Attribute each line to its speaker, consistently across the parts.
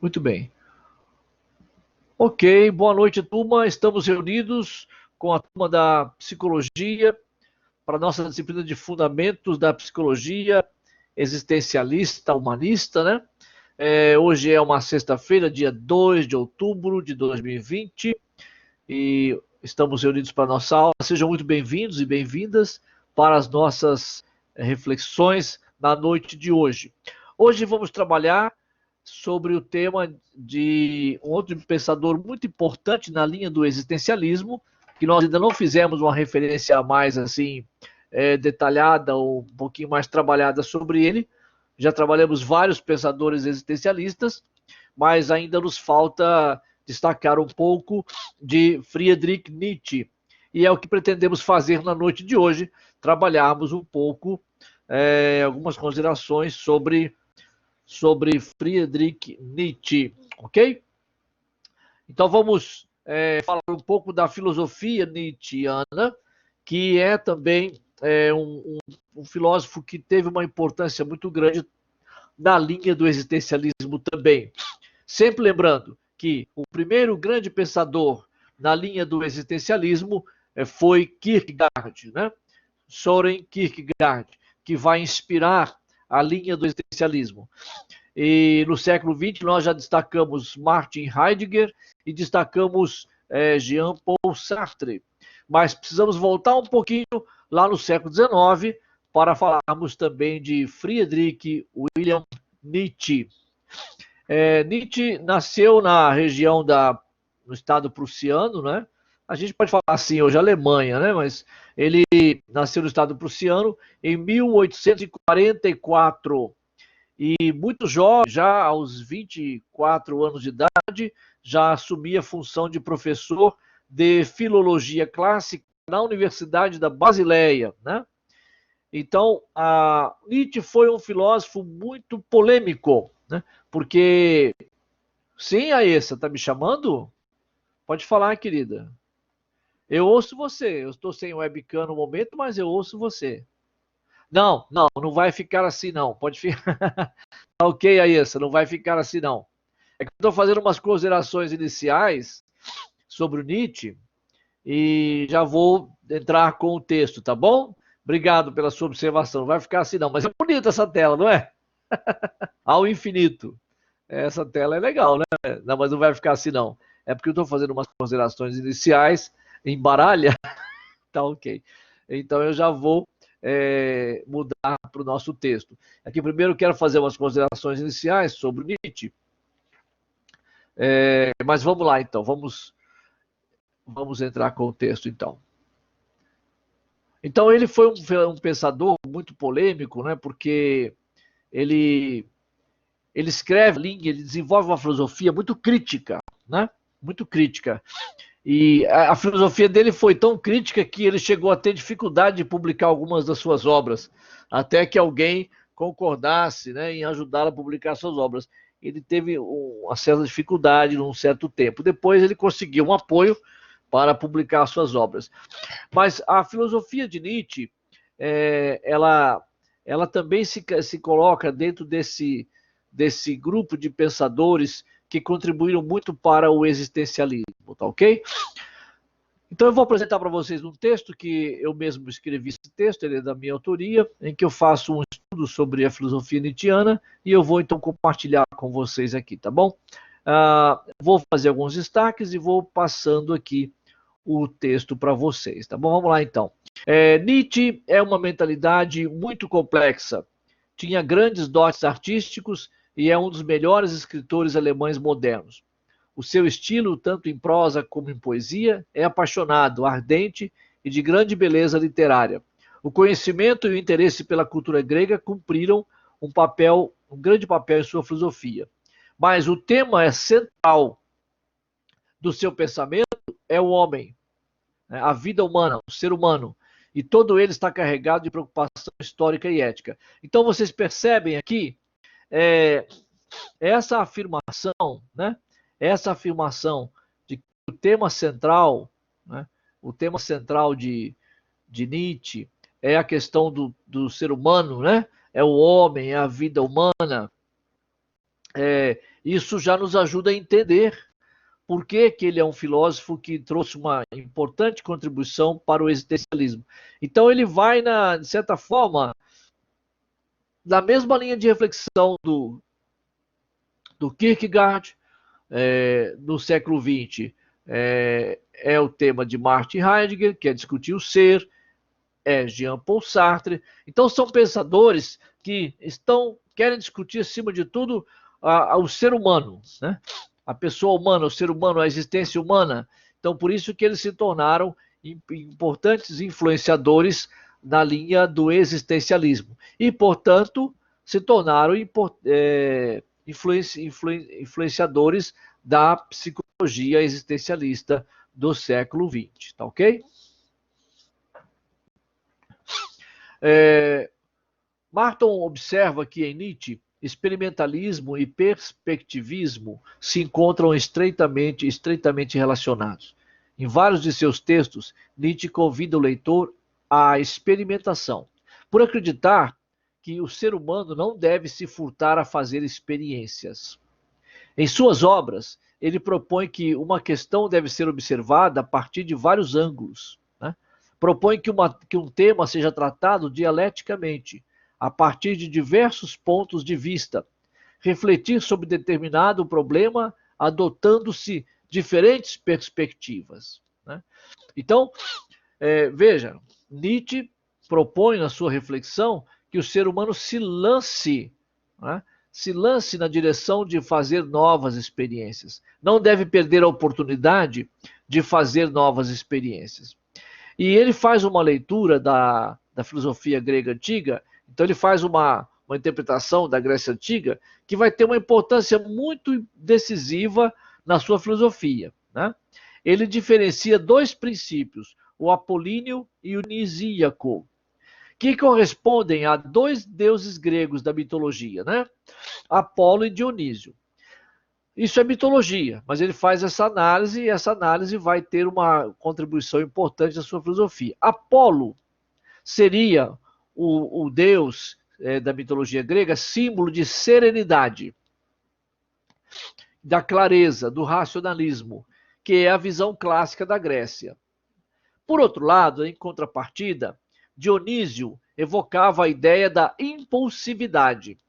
Speaker 1: Muito bem. Ok, boa noite, turma. Estamos reunidos com a turma da psicologia para a nossa disciplina de fundamentos da psicologia existencialista, humanista, né? Hoje é uma sexta-feira, dia 2 de outubro de 2020, e estamos reunidos para a nossa aula. Sejam muito bem-vindos e bem-vindas para as nossas reflexões na noite de hoje. Hoje vamos trabalhar sobre o tema de um outro pensador muito importante na linha do existencialismo, que nós ainda não fizemos uma referência mais assim detalhada ou um pouquinho mais trabalhada sobre ele. Já trabalhamos vários pensadores existencialistas, mas ainda nos falta destacar um pouco de Friedrich Nietzsche. E é o que pretendemos fazer na noite de hoje, trabalharmos um pouco algumas considerações sobre Friedrich Nietzsche, ok? Então vamos falar um pouco da filosofia nietzschiana, que é também um filósofo que teve uma importância muito grande na linha do existencialismo também. Sempre lembrando que o primeiro grande pensador na linha do existencialismo foi Kierkegaard, né? Soren Kierkegaard, que vai inspirar a linha do existencialismo. E no século XX nós já destacamos Martin Heidegger e destacamos Jean-Paul Sartre. Mas precisamos voltar um pouquinho lá no século XIX para falarmos também de Friedrich Wilhelm Nietzsche. Nietzsche nasceu na região no estado prussiano, né? A gente pode falar assim hoje Alemanha, né? Mas ele nasceu no estado prussiano em 1844 e muito jovem, já aos 24 anos de idade, já assumia a função de professor de filologia clássica na Universidade da Basileia, né? Então, Nietzsche foi um filósofo muito polêmico, né? Porque, sim, Aessa, tá me chamando? Pode falar, querida. Eu ouço você. Eu estou sem webcam no momento, mas eu ouço você. Não, não, não vai ficar assim, não. Pode ficar. Tá ok, Aessa, não vai ficar assim, não. É que eu estou fazendo umas considerações iniciais sobre o Nietzsche e já vou entrar com o texto, tá bom? Obrigado pela sua observação. Não vai ficar assim, não. Mas é bonita essa tela, não é? Ao infinito. Essa tela é legal, né? Não, mas não vai ficar assim, não. É porque eu estou fazendo umas considerações iniciais em baralha. Tá ok. Então eu já vou mudar para o nosso texto. Aqui primeiro eu quero fazer umas considerações iniciais sobre Nietzsche. Mas vamos lá, então. Vamos entrar com o texto, então. Então ele foi um pensador muito polêmico, né? Porque ele escreve, ele desenvolve uma filosofia muito crítica, né? Muito crítica. E a filosofia dele foi tão crítica que ele chegou a ter dificuldade de publicar algumas das suas obras, até que alguém concordasse, né, em ajudá-lo a publicar suas obras. Ele teve uma certa dificuldade num certo tempo. Depois ele conseguiu um apoio para publicar suas obras. Mas a filosofia de Nietzsche, ela também se coloca dentro desse grupo de pensadores que contribuíram muito para o existencialismo, tá ok? Então eu vou apresentar para vocês um texto que eu mesmo escrevi esse texto, ele é da minha autoria, em que eu faço um estudo sobre a filosofia nietzschiana e eu vou então compartilhar com vocês aqui, tá bom? Vou fazer alguns destaques e vou passando aqui o texto para vocês, tá bom? Vamos lá então. Nietzsche é uma mentalidade muito complexa, tinha grandes dotes artísticos e é um dos melhores escritores alemães modernos. O seu estilo, tanto em prosa como em poesia, é apaixonado, ardente e de grande beleza literária. O conhecimento e o interesse pela cultura grega cumpriram um grande papel em sua filosofia. Mas o tema central do seu pensamento é o homem, a vida humana, o ser humano. E todo ele está carregado de preocupação histórica e ética. Então vocês percebem aqui essa afirmação, né? Essa afirmação de que o tema central, né? O tema central de Nietzsche é a questão do ser humano, né? É o homem, é a vida humana. isso já nos ajuda a entender por que que ele é um filósofo que trouxe uma importante contribuição para o existencialismo. Então ele vai, de certa forma, na mesma linha de reflexão do Kierkegaard, no século XX, é o tema de Martin Heidegger, que é discutir o ser, Jean-Paul Sartre. Então são pensadores que querem discutir, acima de tudo, o ser humano, né? A pessoa humana, o ser humano, a existência humana. Então, por isso que eles se tornaram importantes influenciadores na linha do existencialismo. E, portanto, se tornaram influenciadores da psicologia existencialista do século XX. Tá ok? Marton observa que em Nietzsche, experimentalismo e perspectivismo se encontram estreitamente relacionados. Em vários de seus textos, Nietzsche convida o leitor à experimentação, por acreditar que o ser humano não deve se furtar a fazer experiências. Em suas obras, ele propõe que uma questão deve ser observada a partir de vários ângulos, né? Propõe que um tema seja tratado dialeticamente, a partir de diversos pontos de vista, refletir sobre determinado problema, adotando-se diferentes perspectivas, né? Então, veja, Nietzsche propõe na sua reflexão que o ser humano se lance, né? Se lance na direção de fazer novas experiências. Não deve perder a oportunidade de fazer novas experiências. E ele faz uma leitura da filosofia grega antiga. Então ele faz uma interpretação da Grécia Antiga que vai ter uma importância muito decisiva na sua filosofia, né? Ele diferencia dois princípios, o apolíneo e o nisíaco, que correspondem a dois deuses gregos da mitologia, né? Apolo e Dionísio. Isso é mitologia, mas ele faz essa análise e essa análise vai ter uma contribuição importante na sua filosofia. Apolo seria o deus da mitologia grega, símbolo de serenidade, da clareza, do racionalismo, que é a visão clássica da Grécia. Por outro lado, em contrapartida, Dionísio evocava a ideia da impulsividade,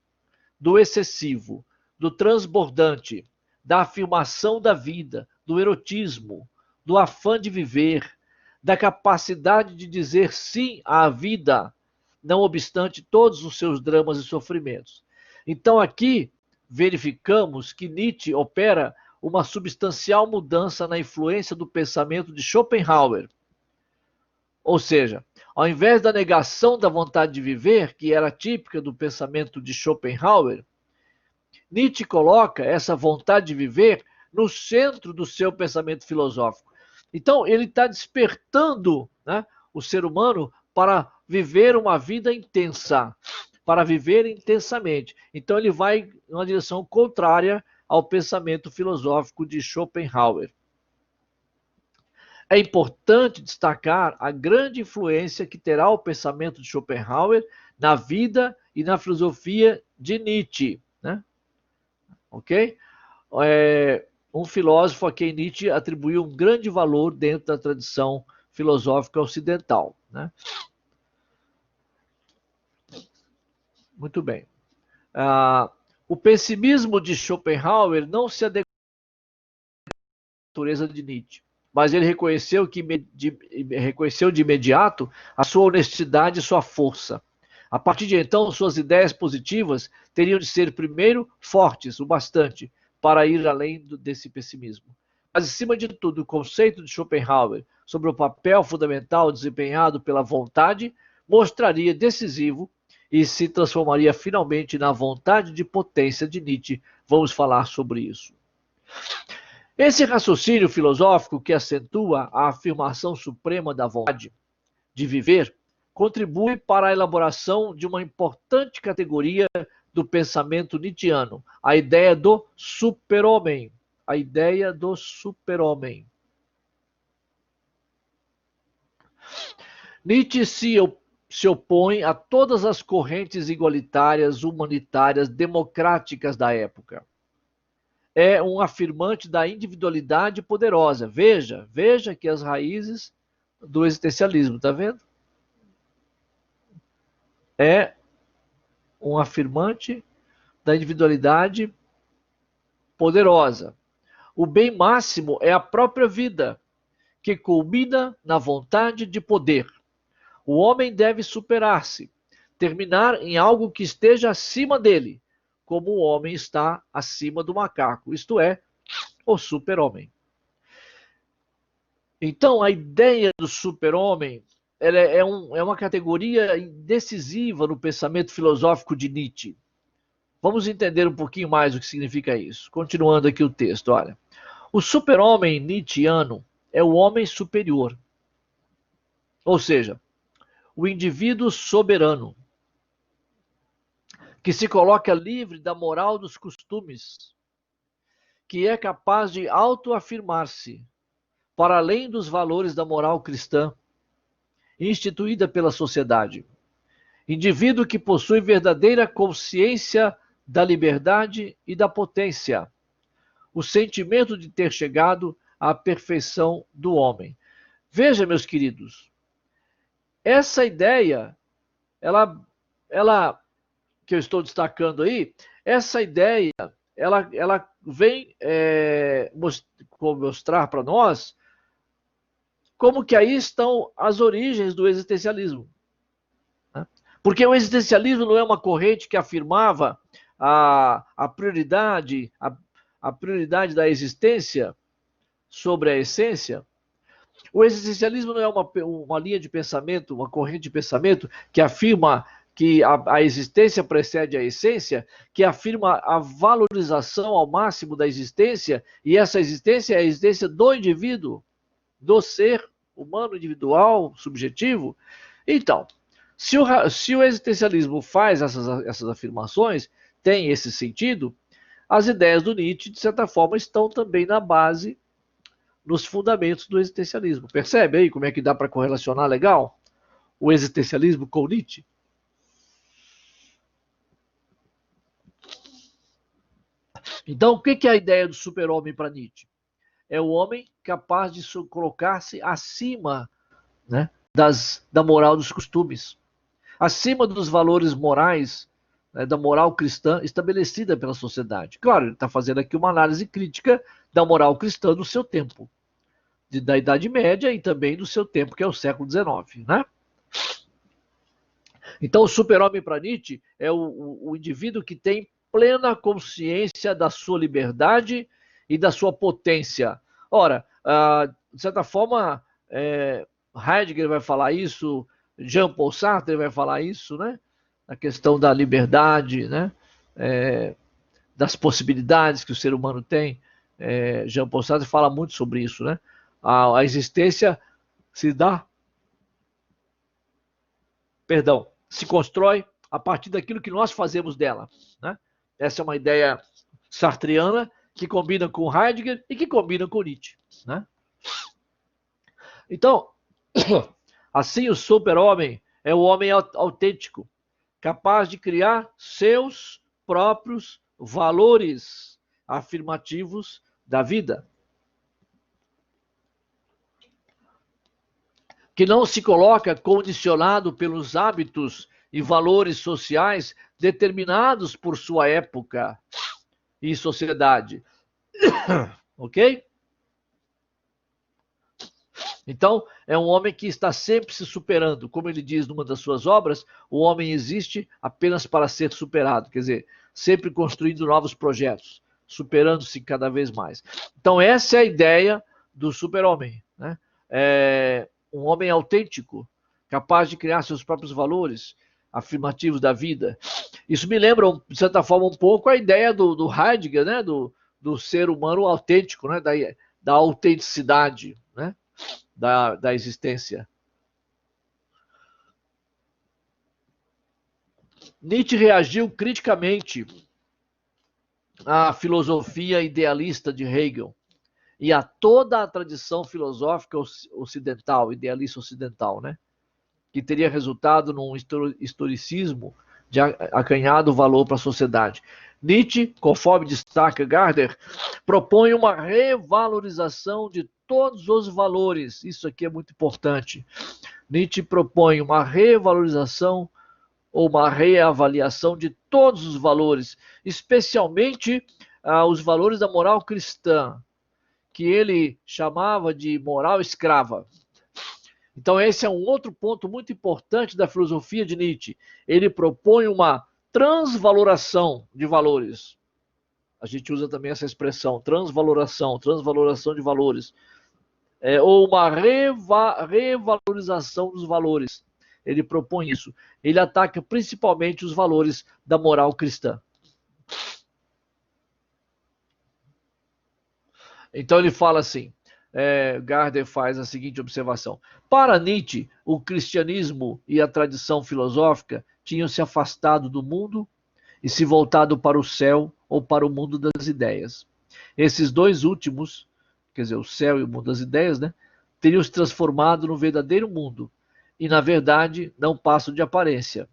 Speaker 1: do excessivo, do transbordante, da afirmação da vida, do erotismo, do afã de viver, da capacidade de dizer sim à vida, não obstante todos os seus dramas e sofrimentos. Então aqui verificamos que Nietzsche opera uma substancial mudança na influência do pensamento de Schopenhauer. Ou seja, ao invés da negação da vontade de viver, que era típica do pensamento de Schopenhauer, Nietzsche coloca essa vontade de viver no centro do seu pensamento filosófico. Então, ele está despertando, né, o ser humano para viver uma vida intensa, para viver intensamente. Então, ele vai numa direção contrária ao pensamento filosófico de Schopenhauer. É importante destacar a grande influência que terá o pensamento de Schopenhauer na vida e na filosofia de Nietzsche, né? Ok? Um filósofo a quem Nietzsche atribuiu um grande valor dentro da tradição filosófica ocidental, né? Muito bem. O pessimismo de Schopenhauer não se adequou à natureza de Nietzsche, mas ele reconheceu de imediato a sua honestidade e sua força. A partir de então, suas ideias positivas teriam de ser, primeiro, fortes o bastante para ir além desse pessimismo. Mas, acima de tudo, o conceito de Schopenhauer sobre o papel fundamental desempenhado pela vontade mostraria decisivo e se transformaria finalmente na vontade de potência de Nietzsche. Vamos falar sobre isso. Esse raciocínio filosófico que acentua a afirmação suprema da vontade de viver contribui para a elaboração de uma importante categoria do pensamento nietzschiano, a ideia do super-homem. A ideia do super-homem. Nietzsche se se opõe a todas as correntes igualitárias, humanitárias, democráticas da época. É um afirmante da individualidade poderosa. Veja que as raízes do existencialismo, tá vendo? É um afirmante da individualidade poderosa. O bem máximo é a própria vida, que culmina na vontade de poder. O homem deve superar-se, terminar em algo que esteja acima dele, como o homem está acima do macaco, isto é, o super-homem. Então, a ideia do super-homem é uma categoria decisiva no pensamento filosófico de Nietzsche. Vamos entender um pouquinho mais o que significa isso. Continuando aqui o texto, olha. O super-homem nietzschiano é o homem superior, ou seja, o indivíduo soberano, que se coloca livre da moral dos costumes, que é capaz de autoafirmar-se para além dos valores da moral cristã, instituída pela sociedade. Indivíduo que possui verdadeira consciência da liberdade e da potência, o sentimento de ter chegado à perfeição do homem. Veja, meus queridos, essa ideia, ela que eu estou destacando aí, essa ideia, ela vem mostrar para nós como que aí estão as origens do existencialismo. Né? Porque o existencialismo não é uma corrente que afirmava a prioridade da existência sobre a essência. O existencialismo não é uma linha de pensamento, uma corrente de pensamento que afirma que a existência precede a essência, que afirma a valorização ao máximo da existência, e essa existência é a existência do indivíduo, do ser humano individual, subjetivo. Então, se o existencialismo faz essas afirmações, tem esse sentido, as ideias do Nietzsche, de certa forma, estão também na base, nos fundamentos do existencialismo. Percebe aí como é que dá para correlacionar legal o existencialismo com Nietzsche? Então, o que é a ideia do super-homem para Nietzsche? É o homem capaz de colocar-se acima, né, da moral dos costumes, acima dos valores morais, né, da moral cristã estabelecida pela sociedade. Claro, ele está fazendo aqui uma análise crítica da moral cristã do seu tempo, da Idade Média e também do seu tempo, que é o século XIX. Né? Então, o super-homem para Nietzsche é o indivíduo que tem plena consciência da sua liberdade e da sua potência. Ora, de certa forma, Heidegger vai falar isso, Jean-Paul Sartre vai falar isso, né? A questão da liberdade, né? Das possibilidades que o ser humano tem. Jean-Paul Sartre fala muito sobre isso, né? A existência se constrói a partir daquilo que nós fazemos dela, né? Essa é uma ideia sartreana que combina com Heidegger e que combina com Nietzsche, né? Então, assim o super-homem é o homem autêntico, capaz de criar seus próprios valores afirmativos da vida, que não se coloca condicionado pelos hábitos e valores sociais determinados por sua época e sociedade. Ok? Então, é um homem que está sempre se superando. Como ele diz numa das suas obras, o homem existe apenas para ser superado. Quer dizer, sempre construindo novos projetos, superando-se cada vez mais. Então, essa é a ideia do super-homem. Né? É um homem autêntico, capaz de criar seus próprios valores afirmativos da vida. Isso me lembra, de certa forma, um pouco a ideia do Heidegger, né? do ser humano autêntico, né? da autenticidade, né? da existência. Nietzsche reagiu criticamente à filosofia idealista de Hegel e a toda a tradição filosófica ocidental, idealista ocidental, né? que teria resultado num historicismo de acanhado valor para a sociedade. Nietzsche, conforme destaca Gardner, propõe uma revalorização de todos os valores. Isso aqui é muito importante. Nietzsche propõe uma revalorização ou uma reavaliação de todos os valores, especialmente os valores da moral cristã, que ele chamava de moral escrava. Então, esse é um outro ponto muito importante da filosofia de Nietzsche. Ele propõe uma transvaloração de valores. A gente usa também essa expressão, transvaloração de valores. Ou uma revalorização dos valores. Ele propõe isso. Ele ataca principalmente os valores da moral cristã. Então ele fala assim, Gardner faz a seguinte observação. Para Nietzsche, o cristianismo e a tradição filosófica tinham se afastado do mundo e se voltado para o céu ou para o mundo das ideias. Esses dois últimos, quer dizer, o céu e o mundo das ideias, né, teriam se transformado no verdadeiro mundo e, na verdade, não passam de aparência.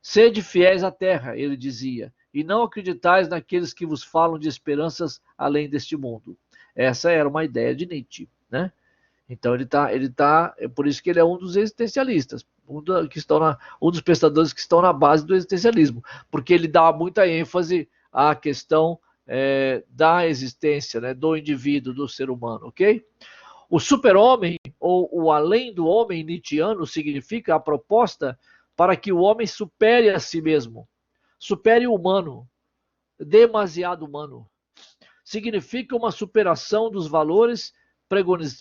Speaker 1: Sede fiéis à terra, ele dizia, e não acreditais naqueles que vos falam de esperanças além deste mundo. Essa era uma ideia de Nietzsche, né? Então é por isso que ele é um dos existencialistas, um dos pensadores que estão na base do existencialismo, porque ele dá muita ênfase à questão da existência, né, do indivíduo, do ser humano, ok? O super-homem, ou o além do homem nietzschiano, significa a proposta para que o homem supere a si mesmo, supere o humano, demasiado humano. Significa uma superação dos valores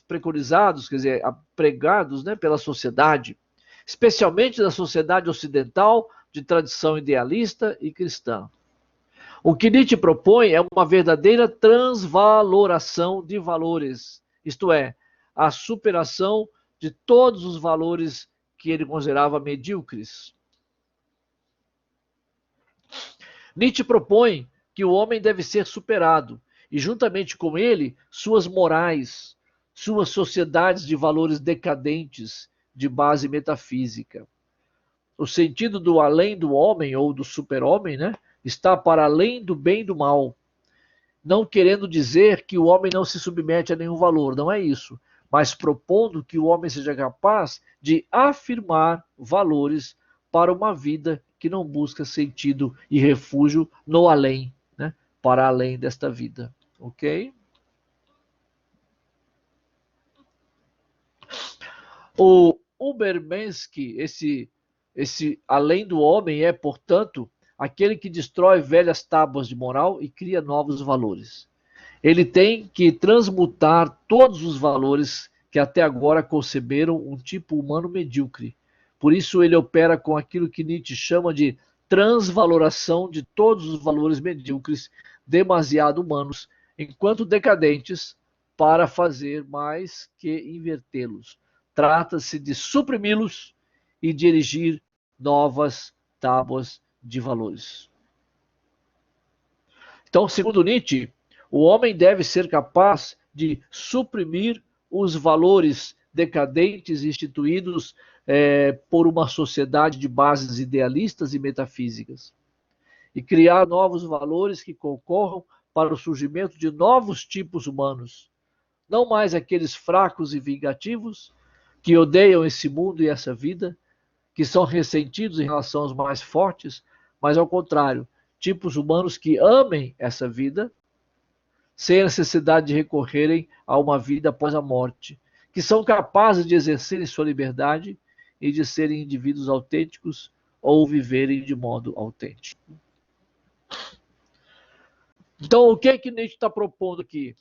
Speaker 1: preconizados, quer dizer, pregados, né, pela sociedade, especialmente da sociedade ocidental de tradição idealista e cristã. O que Nietzsche propõe é uma verdadeira transvaloração de valores, isto é, a superação de todos os valores que ele considerava medíocres. Nietzsche propõe que o homem deve ser superado, e juntamente com ele, suas morais, suas sociedades de valores decadentes de base metafísica. O sentido do além do homem, ou do super-homem, né, está para além do bem e do mal. Não querendo dizer que o homem não se submete a nenhum valor, não é isso, mas propondo que o homem seja capaz de afirmar valores para uma vida que não busca sentido e refúgio no além, né, para além desta vida. Ok? O Ubermensch, esse além do homem, é, portanto, aquele que destrói velhas tábuas de moral e cria novos valores. Ele tem que transmutar todos os valores que até agora conceberam um tipo humano medíocre. Por isso ele opera com aquilo que Nietzsche chama de transvaloração de todos os valores medíocres, demasiado humanos, enquanto decadentes, para fazer mais que invertê-los. Trata-se de suprimi-los e de erigir novas tábuas de valores. Então, segundo Nietzsche, o homem deve ser capaz de suprimir os valores decadentes instituídos por uma sociedade de bases idealistas e metafísicas, e criar novos valores que concorram para o surgimento de novos tipos humanos, não mais aqueles fracos e vingativos que odeiam esse mundo e essa vida, que são ressentidos em relação aos mais fortes, mas ao contrário, tipos humanos que amem essa vida, sem a necessidade de recorrerem a uma vida após a morte, que são capazes de exercerem sua liberdade e de serem indivíduos autênticos ou viverem de modo autêntico. Então, o que é que Nietzsche está propondo aqui?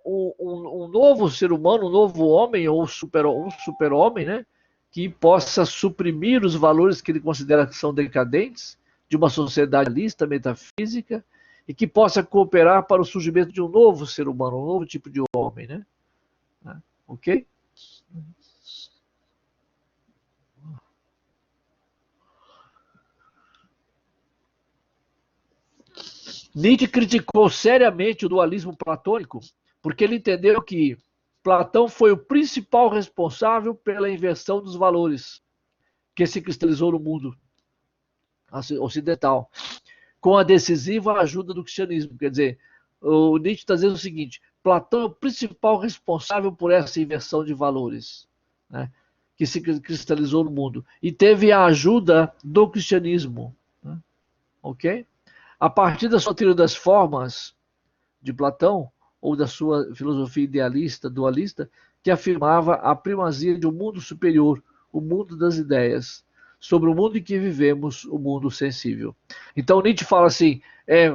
Speaker 1: Um novo ser humano, um novo homem, ou um super-homem, né, que possa suprimir os valores que ele considera que são decadentes de uma sociedade realista, metafísica, e que possa cooperar para o surgimento de um novo ser humano, um novo tipo de homem, né? Ok? Nietzsche criticou seriamente o dualismo platônico porque ele entendeu que Platão foi o principal responsável pela inversão dos valores. que se cristalizou no mundo ocidental, com a decisiva ajuda do cristianismo. Quer dizer, o Nietzsche está dizendo o seguinte: Platão é o principal responsável por essa inversão de valores, né, que se cristalizou no mundo, e teve a ajuda do cristianismo. Né, ok? A partir da sua teoria das formas de Platão, ou da sua filosofia idealista, dualista, que afirmava a primazia de um mundo superior, o mundo das ideias, sobre o mundo em que vivemos, o mundo sensível. Então Nietzsche fala assim,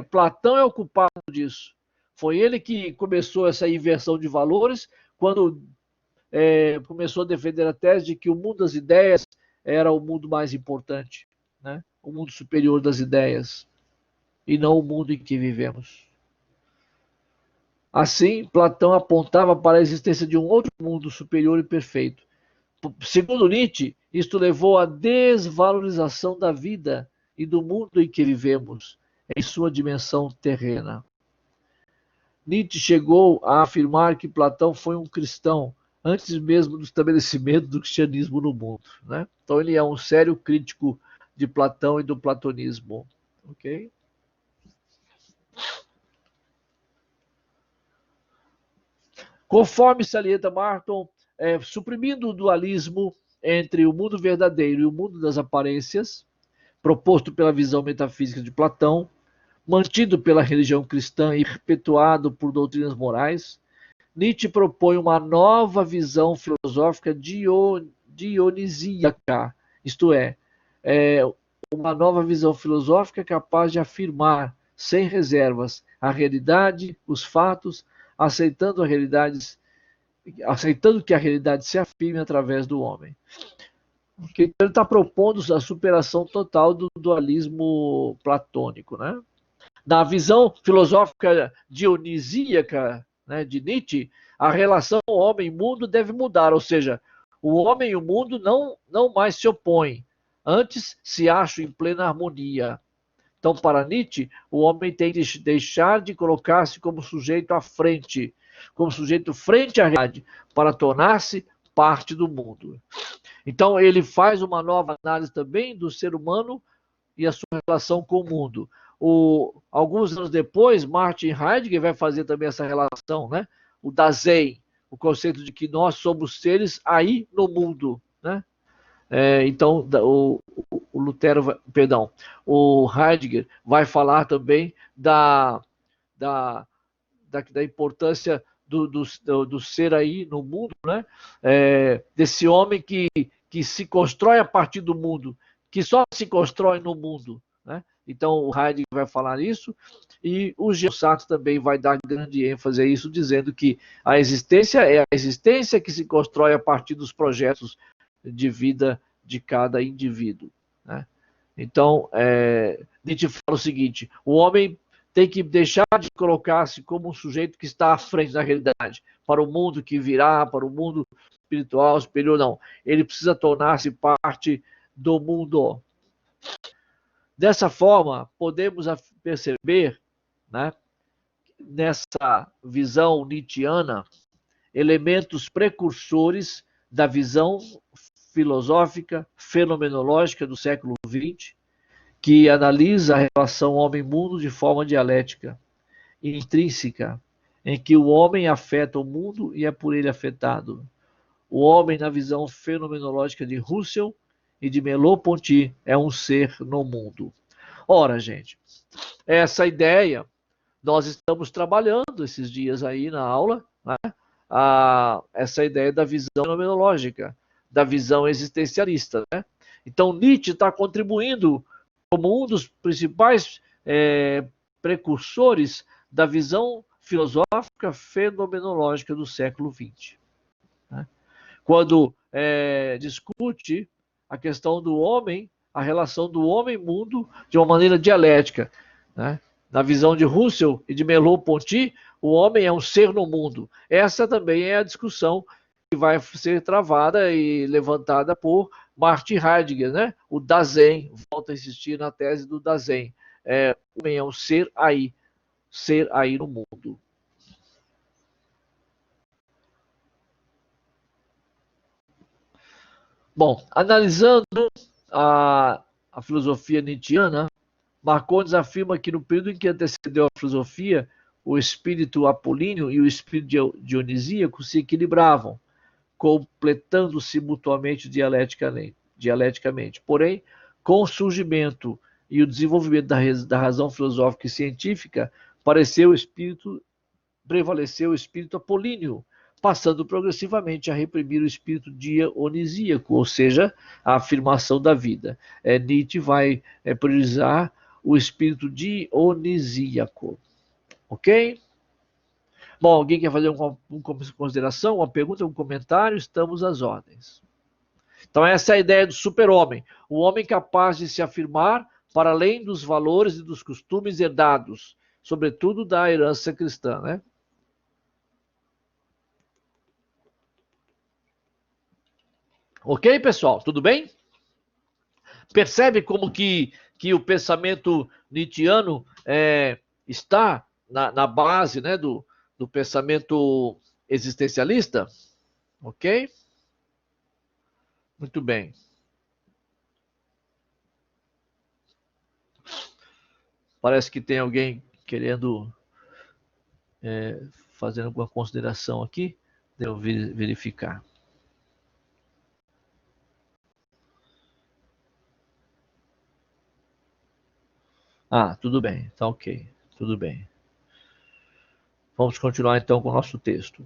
Speaker 1: Platão é o culpado disso. Foi ele que começou essa inversão de valores, quando começou a defender a tese de que o mundo das ideias era o mundo mais importante, né? O mundo superior das ideias, e não o mundo em que vivemos. Assim, Platão apontava para a existência de um outro mundo superior e perfeito. Segundo Nietzsche, isto levou à desvalorização da vida e do mundo em que vivemos, em sua dimensão terrena. Nietzsche chegou a afirmar que Platão foi um cristão antes mesmo do estabelecimento do cristianismo no mundo, né? Então ele é um sério crítico de Platão e do platonismo, ok? Conforme salienta Marton, suprimindo o dualismo entre o mundo verdadeiro e o mundo das aparências, proposto pela visão metafísica de Platão, mantido pela religião cristã e perpetuado por doutrinas morais, Nietzsche propõe uma nova visão filosófica dionisíaca, isto é, uma nova visão filosófica capaz de afirmar, sem reservas, a realidade, os fatos, aceitando que a realidade se afirme através do homem. Então ele está propondo a superação total do dualismo platônico, né? Na visão filosófica dionisíaca, né, de Nietzsche, a relação homem-mundo deve mudar, ou seja, o homem e o mundo não mais se opõem, antes se acham em plena harmonia. Então, para Nietzsche, o homem tem que deixar de colocar-se como sujeito à frente, como sujeito frente à realidade, para tornar-se parte do mundo. Então, ele faz uma nova análise também do ser humano e a sua relação com o mundo. Alguns anos depois, Martin Heidegger vai fazer também essa relação, né? O Dasein, o conceito de que nós somos seres aí no mundo, né? Então, o Lutero, perdão, o Heidegger vai falar também da importância do ser aí no mundo, né? Desse homem que se constrói a partir do mundo, que só se constrói no mundo, né? Então o Heidegger vai falar isso, e o Jean Sartre também vai dar grande ênfase a isso, dizendo que a existência é a existência que se constrói a partir dos projetos de vida de cada indivíduo, né? Então, Nietzsche fala o seguinte: o homem tem que deixar de colocar-se como um sujeito que está à frente da realidade, para o mundo que virá, para o mundo espiritual, superior, não. Ele precisa tornar-se parte do mundo. Dessa forma, podemos perceber, né, nessa visão nietzschiana, elementos precursores da visão filosófica fenomenológica do século XX, que analisa a relação homem-mundo de forma dialética, intrínseca, em que o homem afeta o mundo e é por ele afetado. O homem, na visão fenomenológica de Russell e de Merleau-Ponty, é um ser no mundo. Ora, gente, essa ideia nós estamos trabalhando esses dias aí na aula, né? Essa ideia da visão fenomenológica, da visão existencialista, né? Então Nietzsche está contribuindo como um dos principais precursores da visão filosófica fenomenológica do século XX, né? Quando discute a questão do homem, a relação do homem-mundo de uma maneira dialética, né? Na visão de Russell e de Merleau-Ponty, o homem é um ser no mundo. Essa também é a discussão que vai ser travada e levantada por Martin Heidegger, né? O Dasein, volta a insistir na tese do Dasein. O homem é um ser aí no mundo. Bom, analisando a filosofia nietzschiana, Marcondes afirma que no período em que antecedeu a filosofia, o espírito apolíneo e o espírito dionisíaco se equilibravam, completando-se mutuamente dialeticamente. Porém, com o surgimento e o desenvolvimento da razão filosófica e científica, prevaleceu o espírito apolíneo, passando progressivamente a reprimir o espírito dionisíaco, ou seja, a afirmação da vida. Nietzsche vai priorizar o espírito dionisíaco. Ok? Bom, alguém quer fazer uma consideração, uma pergunta, um comentário? Estamos às ordens. Então essa é a ideia do super-homem. O homem capaz de se afirmar para além dos valores e dos costumes herdados, sobretudo da herança cristã, né? Ok, pessoal? Tudo bem? Percebe como que o pensamento nietzschiano está na base, né, do pensamento existencialista? Ok? Muito bem. Parece que tem alguém querendo fazer alguma consideração aqui. Deixa eu verificar. Ah, tudo bem. Tá ok. Tudo bem. Vamos continuar então com o nosso texto.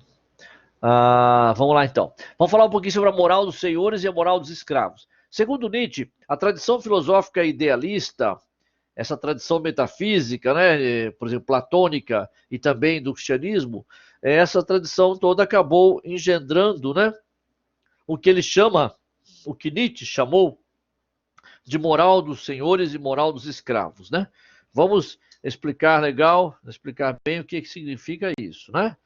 Speaker 1: Vamos lá então. Vamos falar um pouquinho sobre a moral dos senhores e a moral dos escravos. Segundo Nietzsche, a tradição filosófica idealista, essa tradição metafísica, né, por exemplo, platônica e também do cristianismo, essa tradição toda acabou engendrando, né, o que ele chama, o que Nietzsche chamou de moral dos senhores e moral dos escravos, né? Vamos explicar bem o que significa isso, né?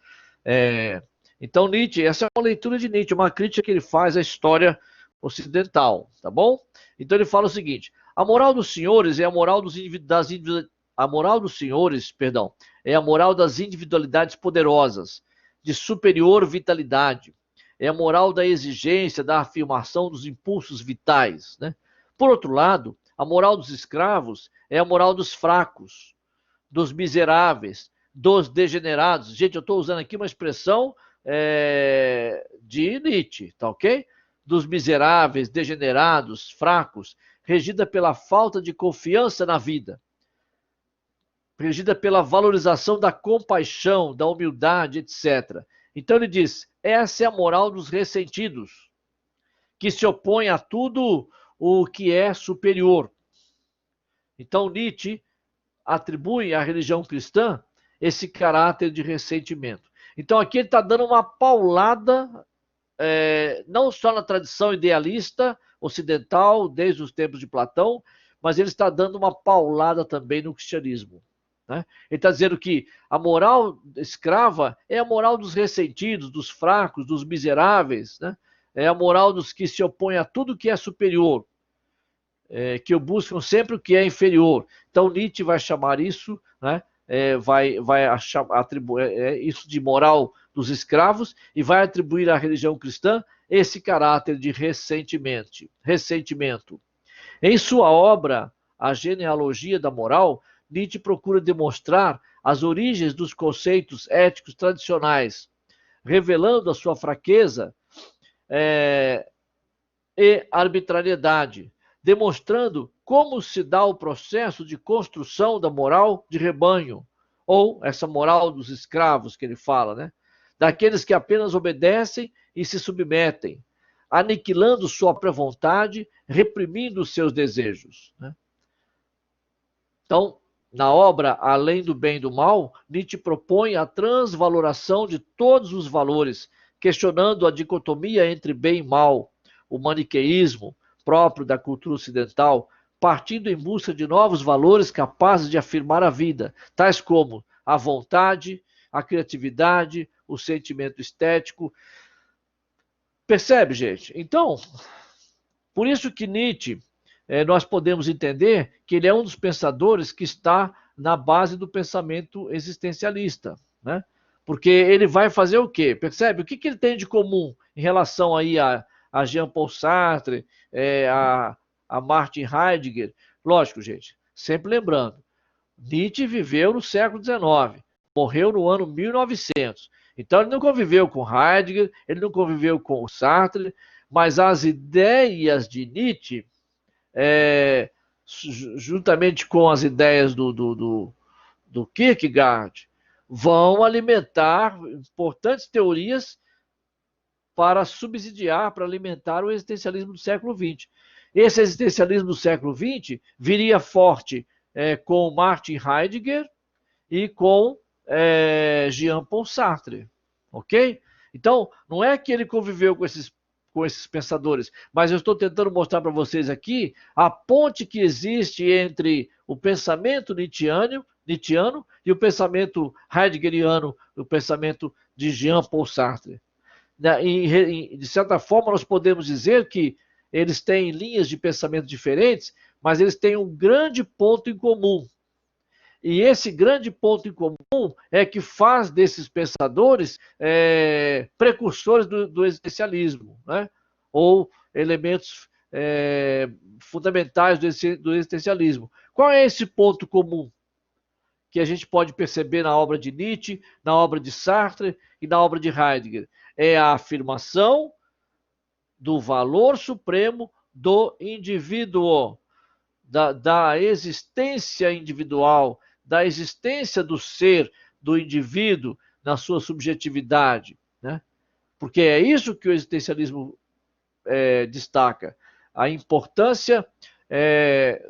Speaker 1: Então, Nietzsche, essa é uma leitura de Nietzsche, uma crítica que ele faz à história ocidental, tá bom? Então ele fala o seguinte: a moral dos senhores é a moral a moral dos senhores, perdão, é a moral das individualidades poderosas, de superior vitalidade. É a moral da exigência, da afirmação dos impulsos vitais, né? Por outro lado, a moral dos escravos é a moral dos fracos, dos miseráveis, dos degenerados. Gente, eu estou usando aqui uma expressão de Nietzsche, tá ok? Dos miseráveis, degenerados, fracos, regida pela falta de confiança na vida, regida pela valorização da compaixão, da humildade, etc. Então ele diz: essa é a moral dos ressentidos, que se opõe a tudo o que é superior. Então Nietzsche atribui à religião cristã esse caráter de ressentimento. Então aqui ele está dando uma paulada, não só na tradição idealista ocidental, desde os tempos de Platão, mas ele está dando uma paulada também no cristianismo. Né? Ele está dizendo que a moral escrava é a moral dos ressentidos, dos fracos, dos miseráveis, né? É a moral dos que se opõem a tudo que é superior, que buscam sempre o que é inferior. Então Nietzsche vai chamar isso, né? Vai atribuir isso de moral dos escravos e vai atribuir à religião cristã esse caráter de ressentimento. Em sua obra, A Genealogia da Moral, Nietzsche procura demonstrar as origens dos conceitos éticos tradicionais, revelando a sua fraqueza e arbitrariedade, demonstrando como se dá o processo de construção da moral de rebanho, ou essa moral dos escravos que ele fala, né? Daqueles que apenas obedecem e se submetem, aniquilando sua própria vontade, reprimindo seus desejos, né? Então, na obra Além do Bem e do Mal, Nietzsche propõe a transvaloração de todos os valores, questionando a dicotomia entre bem e mal, o maniqueísmo próprio da cultura ocidental, partindo em busca de novos valores capazes de afirmar a vida, tais como a vontade, a criatividade, o sentimento estético. Percebe, gente? Então, por isso que Nietzsche, nós podemos entender que ele é um dos pensadores que está na base do pensamento existencialista, né? Porque ele vai fazer o quê? Percebe? O que ele tem de comum em relação aí a Jean-Paul Sartre, a a Martin Heidegger. Lógico, gente, sempre lembrando, Nietzsche viveu no século XIX, morreu no ano 1900. Então ele não conviveu com Heidegger, ele não conviveu com o Sartre, mas as ideias de Nietzsche, juntamente com as ideias do Kierkegaard, vão alimentar importantes teorias para subsidiar, para alimentar o existencialismo do século XX. Esse existencialismo do século XX viria forte com Martin Heidegger e com Jean-Paul Sartre, ok? Então, não é que ele conviveu com esses pensadores, mas eu estou tentando mostrar para vocês aqui a ponte que existe entre o pensamento nietzschiano e o pensamento heideggeriano, o pensamento de Jean-Paul Sartre. E, de certa forma, nós podemos dizer que eles têm linhas de pensamento diferentes, mas eles têm um grande ponto em comum. E esse grande ponto em comum é que faz desses pensadores precursores do existencialismo, né? Ou elementos fundamentais do existencialismo. Qual é esse ponto comum que a gente pode perceber na obra de Nietzsche, na obra de Sartre e na obra de Heidegger? É a afirmação do valor supremo do indivíduo, da existência individual, da existência do ser, do indivíduo na sua subjetividade, né? Porque é isso que o existencialismo destaca, a importância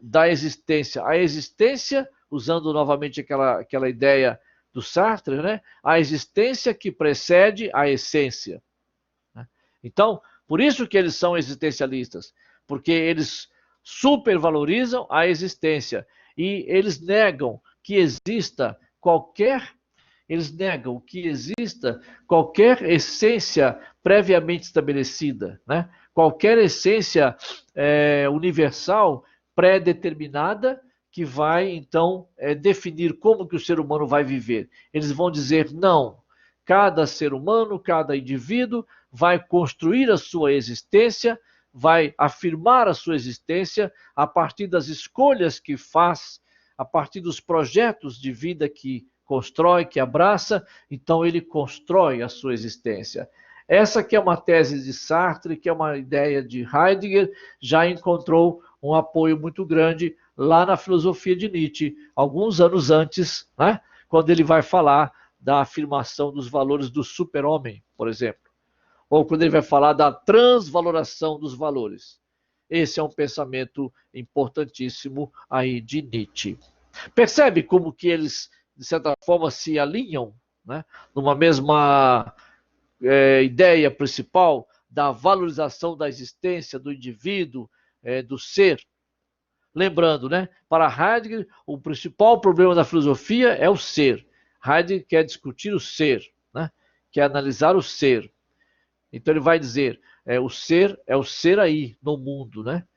Speaker 1: da existência. A existência, usando novamente aquela ideia do Sartre, né? A existência que precede a essência. Né? Então, por isso que eles são existencialistas, porque eles supervalorizam a existência e eles negam que exista qualquer essência previamente estabelecida, né? Qualquer essência universal pré-determinada que vai, então, definir como que o ser humano vai viver. Eles vão dizer, não, cada ser humano, cada indivíduo vai construir a sua existência, vai afirmar a sua existência a partir das escolhas que faz, a partir dos projetos de vida que constrói, que abraça, então ele constrói a sua existência. Essa que é uma tese de Sartre, que é uma ideia de Heidegger, já encontrou um apoio muito grande lá na filosofia de Nietzsche, alguns anos antes, né, quando ele vai falar da afirmação dos valores do super-homem, por exemplo, ou quando ele vai falar da transvaloração dos valores. Esse é um pensamento importantíssimo aí de Nietzsche. Percebe como que eles, de certa forma, se alinham, né, numa mesma ideia principal da valorização da existência do indivíduo, do ser. Lembrando, né, para Heidegger, o principal problema da filosofia é o ser. Heidegger quer discutir o ser, né, quer analisar o ser. Então ele vai dizer, o ser é o ser aí no mundo, né?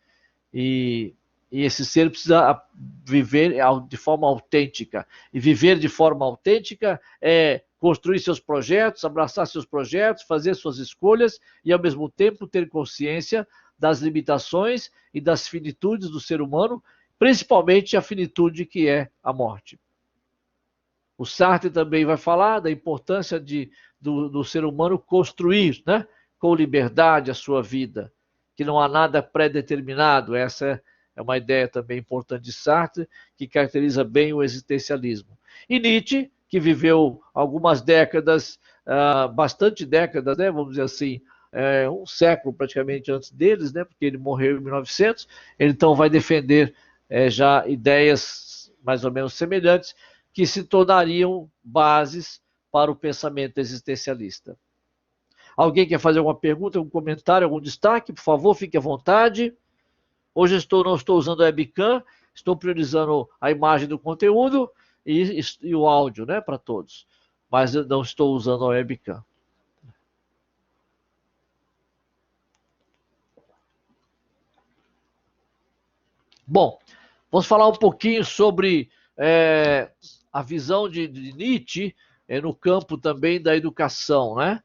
Speaker 1: E esse ser precisa viver de forma autêntica. E viver de forma autêntica é construir seus projetos, abraçar seus projetos, fazer suas escolhas e, ao mesmo tempo, ter consciência das limitações e das finitudes do ser humano, principalmente a finitude que é a morte. O Sartre também vai falar da importância do ser humano construir, né, com liberdade a sua vida, que não há nada pré-determinado. Essa é uma ideia também importante de Sartre, que caracteriza bem o existencialismo. E Nietzsche, que viveu algumas décadas, bastante décadas, né, vamos dizer assim, um século praticamente antes deles, né, porque ele morreu em 1900, ele então vai defender já ideias mais ou menos semelhantes, que se tornariam bases para o pensamento existencialista. Alguém quer fazer alguma pergunta, algum comentário, algum destaque? Por favor, fique à vontade. Hoje não estou usando a webcam, estou priorizando a imagem do conteúdo e o áudio, né, para todos. Mas eu não estou usando a webcam. Bom, vamos falar um pouquinho sobre a visão de Nietzsche no campo também da educação, né?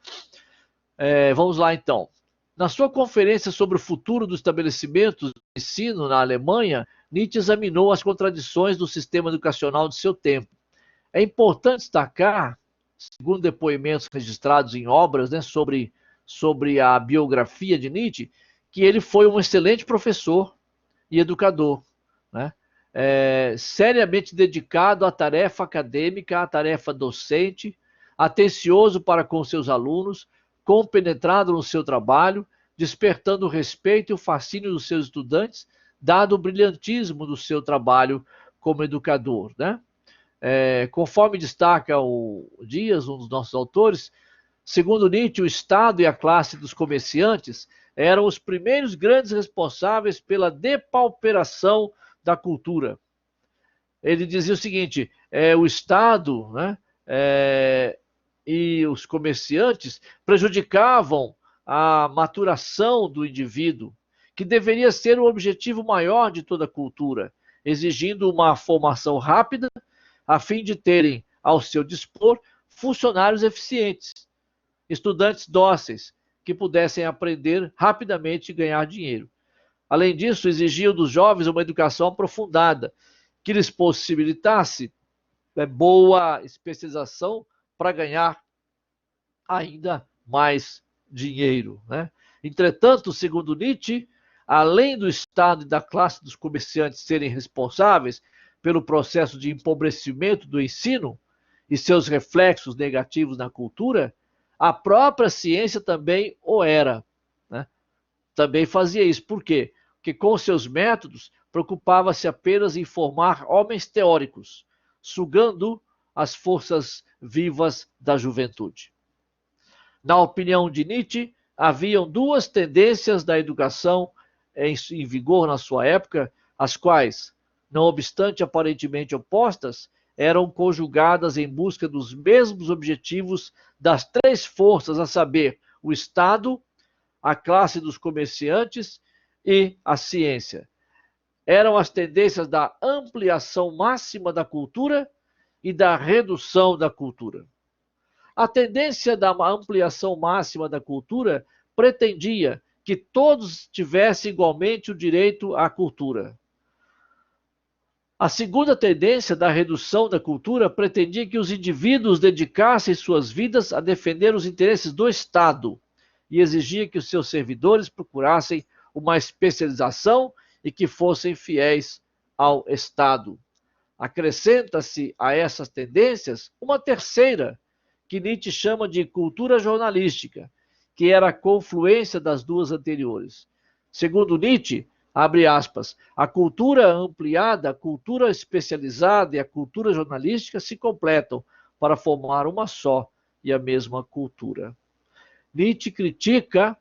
Speaker 1: Vamos lá, então. Na sua conferência sobre o futuro dos estabelecimentos ensino na Alemanha, Nietzsche examinou as contradições do sistema educacional de seu tempo. É importante destacar, segundo depoimentos registrados em obras, né, sobre a biografia de Nietzsche, que ele foi um excelente professor e educador, né? Seriamente dedicado à tarefa acadêmica, à tarefa docente, atencioso para com seus alunos, compenetrado no seu trabalho, despertando o respeito e o fascínio dos seus estudantes, dado o brilhantismo do seu trabalho como educador, né? Conforme destaca o Dias, um dos nossos autores, segundo Nietzsche, o Estado e a classe dos comerciantes eram os primeiros grandes responsáveis pela depauperação da cultura. Ele dizia o seguinte: o Estado, né, e os comerciantes prejudicavam a maturação do indivíduo, que deveria ser o objetivo maior de toda cultura, exigindo uma formação rápida, a fim de terem ao seu dispor funcionários eficientes, estudantes dóceis, que pudessem aprender rapidamente e ganhar dinheiro. Além disso, exigiam dos jovens uma educação aprofundada, que lhes possibilitasse boa especialização para ganhar ainda mais dinheiro, né? Entretanto, segundo Nietzsche, além do Estado e da classe dos comerciantes serem responsáveis pelo processo de empobrecimento do ensino e seus reflexos negativos na cultura, a própria ciência também o era, né? Também fazia isso. Por quê? Porque com seus métodos preocupava-se apenas em formar homens teóricos, sugando as forças vivas da juventude. Na opinião de Nietzsche, haviam duas tendências da educação em vigor na sua época, as quais, não obstante aparentemente opostas, eram conjugadas em busca dos mesmos objetivos das três forças, a saber, o Estado, a classe dos comerciantes e a ciência. Eram as tendências da ampliação máxima da cultura e da redução da cultura. A tendência da ampliação máxima da cultura pretendia que todos tivessem igualmente o direito à cultura. A segunda tendência da redução da cultura pretendia que os indivíduos dedicassem suas vidas a defender os interesses do Estado e exigia que os seus servidores procurassem uma especialização e que fossem fiéis ao Estado. Acrescenta-se a essas tendências uma terceira, que Nietzsche chama de cultura jornalística, que era a confluência das duas anteriores. Segundo Nietzsche, abre aspas, a cultura ampliada, a cultura especializada e a cultura jornalística se completam para formar uma só e a mesma cultura. Nietzsche critica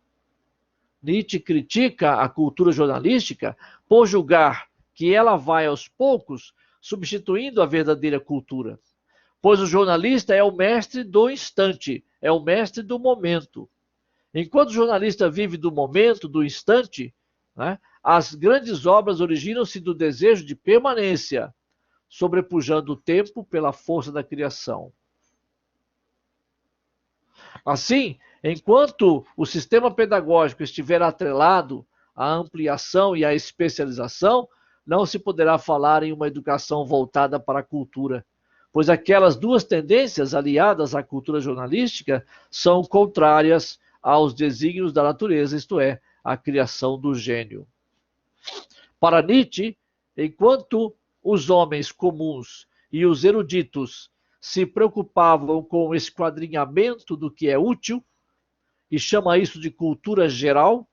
Speaker 1: a cultura jornalística por julgar que ela vai aos poucos substituindo a verdadeira cultura, pois o jornalista é o mestre do instante, é o mestre do momento. Enquanto o jornalista vive do momento, do instante, né, as grandes obras originam-se do desejo de permanência, sobrepujando o tempo pela força da criação. Assim, enquanto o sistema pedagógico estiver atrelado à ampliação e à especialização, não se poderá falar em uma educação voltada para a cultura, pois aquelas duas tendências aliadas à cultura jornalística são contrárias aos desígnios da natureza, isto é, a criação do gênio. Para Nietzsche, enquanto os homens comuns e os eruditos se preocupavam com o esquadrinhamento do que é útil, e chama isso de cultura geral,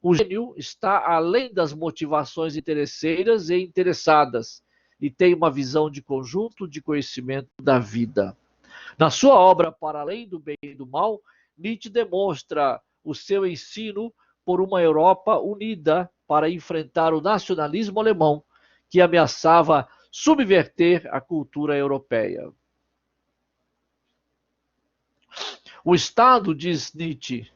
Speaker 1: o gênio está além das motivações interesseiras e interessadas, e tem uma visão de conjunto de conhecimento da vida. Na sua obra Para Além do Bem e do Mal, Nietzsche demonstra o seu ensino por uma Europa unida para enfrentar o nacionalismo alemão, que ameaçava subverter a cultura europeia. O Estado, diz Nietzsche,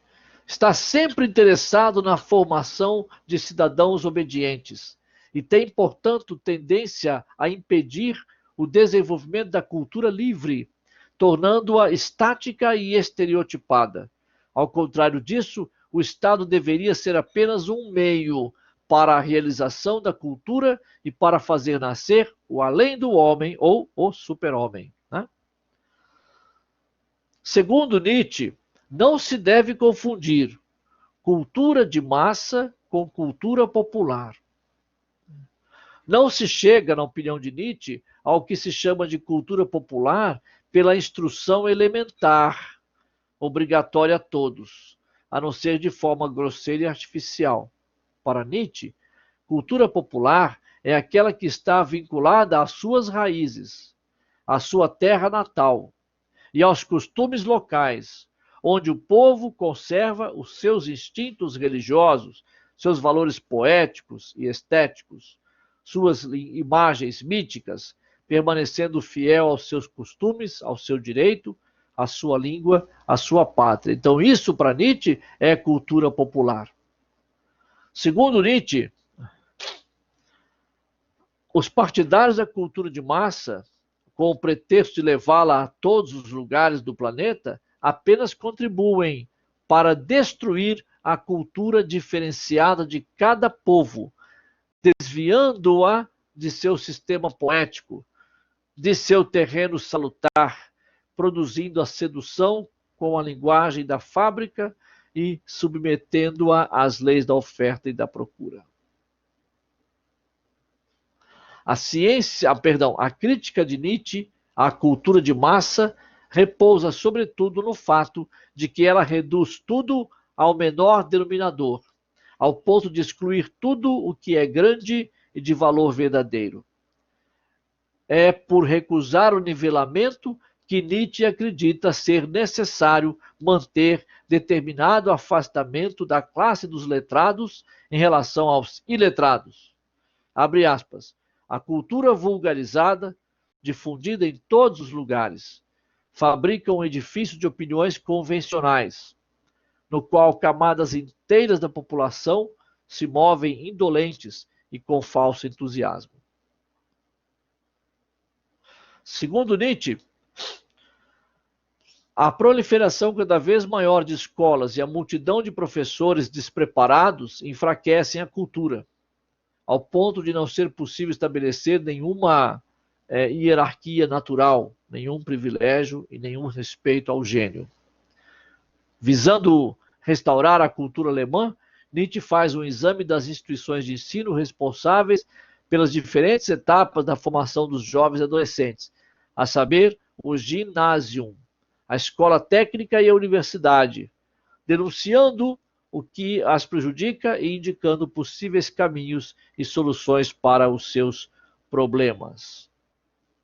Speaker 1: está sempre interessado na formação de cidadãos obedientes e tem, portanto, tendência a impedir o desenvolvimento da cultura livre, tornando-a estática e estereotipada. Ao contrário disso, o Estado deveria ser apenas um meio para a realização da cultura e para fazer nascer o além do homem ou o super-homem, né? Segundo Nietzsche, não se deve confundir cultura de massa com cultura popular. Não se chega, na opinião de Nietzsche, ao que se chama de cultura popular pela instrução elementar, obrigatória a todos, a não ser de forma grosseira e artificial. Para Nietzsche, cultura popular é aquela que está vinculada às suas raízes, à sua terra natal e aos costumes locais, onde o povo conserva os seus instintos religiosos, seus valores poéticos e estéticos, suas imagens míticas, permanecendo fiel aos seus costumes, ao seu direito, à sua língua, à sua pátria. Então, isso para Nietzsche é cultura popular. Segundo Nietzsche, os partidários da cultura de massa, com o pretexto de levá-la a todos os lugares do planeta, apenas contribuem para destruir a cultura diferenciada de cada povo, desviando-a de seu sistema poético, de seu terreno salutar, produzindo a sedução com a linguagem da fábrica e submetendo-a às leis da oferta e da procura. A crítica de Nietzsche à cultura de massa repousa sobretudo no fato de que ela reduz tudo ao menor denominador, ao ponto de excluir tudo o que é grande e de valor verdadeiro. É por recusar o nivelamento que Nietzsche acredita ser necessário manter determinado afastamento da classe dos letrados em relação aos iletrados. Abre aspas. A cultura vulgarizada, difundida em todos os lugares, fabrica um edifício de opiniões convencionais, no qual camadas inteiras da população se movem indolentes e com falso entusiasmo. Segundo Nietzsche, a proliferação cada vez maior de escolas e a multidão de professores despreparados enfraquecem a cultura, ao ponto de não ser possível estabelecer nenhuma hierarquia natural, nenhum privilégio e nenhum respeito ao gênio. Visando restaurar a cultura alemã, Nietzsche faz um exame das instituições de ensino responsáveis pelas diferentes etapas da formação dos jovens e adolescentes, a saber, o Gymnasium, a escola técnica e a universidade, denunciando o que as prejudica e indicando possíveis caminhos e soluções para os seus problemas.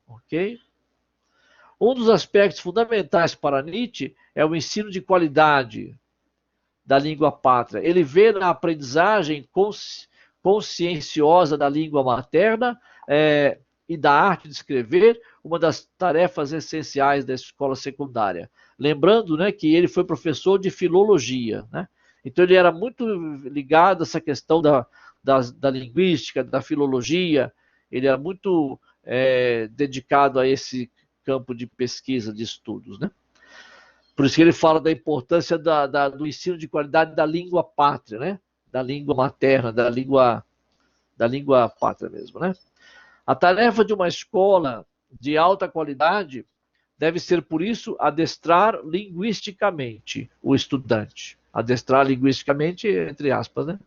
Speaker 1: Ok? Um dos aspectos fundamentais para Nietzsche é o ensino de qualidade da língua pátria. Ele vê na aprendizagem conscienciosa da língua materna e da arte de escrever uma das tarefas essenciais da escola secundária. Lembrando, né, que ele foi professor de filologia, né? Então ele era muito ligado a essa questão da linguística, da filologia, ele era muito dedicado a esse campo de pesquisa, de estudos, né? Por isso que ele fala da importância do ensino de qualidade da língua pátria, né? Da língua materna, da língua pátria mesmo, né? A tarefa de uma escola de alta qualidade deve ser, por isso, adestrar linguisticamente o estudante. Adestrar linguisticamente, entre aspas, né?